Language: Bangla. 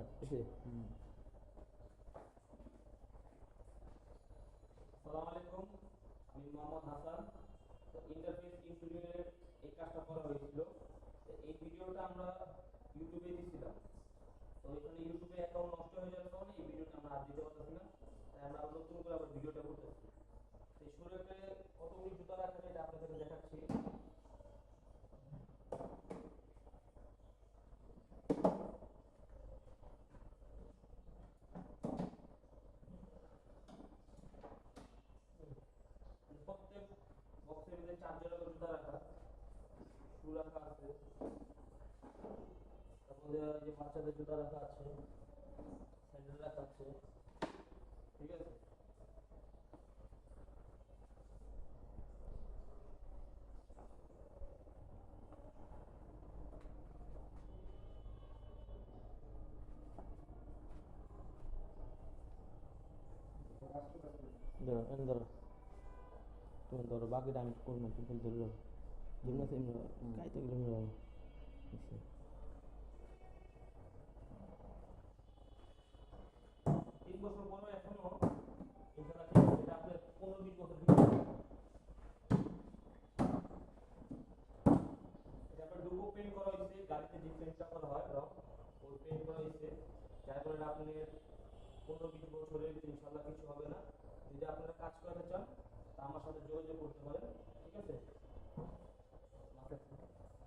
স্টার্ট। আসসালামু আলাইকুম, আমি মোহাম্মদ হাসান। তো ইন্টারফেস ইনস্টিটিউটের এই কাজটা করা হয়েছিল। তো এই ভিডিওটা আমরা ইউটিউবে দিয়েছিলাম। তো এখানে ইউটিউবে অ্যাকাউন্ট নষ্ট হয়ে যাওয়ার কারণে এই ভিডিওটা আমরা আর দিতে পারতেছি না। তাই আমরা আবার নতুন করে আবার ভিডিওটা করতেছি। তো এই শুরুতে কতগুলি জুতা রাখা যায় এটা আপনাদের দেখাচ্ছি। প্রত্যেক বক্সের ভিতরে 4 জোড়া করে জুতা রাখা, শু রাখা আছে। তারপরে যে বাচ্চাদের জুতা রাখা আছে, স্যান্ডেল রাখা আছে। ঠিক আছে। ধরো এনে ধরো, তুমি ধরো, বাকিটা আমি করবো না, তুমি ধরো যেমন আছে এমনি খাইতে গেলে এমনি হবে। 3 বছর পরে এখনো ইনশাআল্লাহ ঠিক আছে। এটা আপনার 15-20 বছর ভিতরে এটা আপনার ডুবো পেন্ট করা হয়েছে। গাড়িতে যে পেন্টটা করা হয় রং, ওই পেন্ট করা হয়েছে, যার কারণে আপনার 15-20 বছরের ইনশাআল্লাহ কিছু হবে না। যদি আপনারা কাজ করতে চান তা আমার সাথে যোগাযোগ করতে পারেন। ঠিক আছে।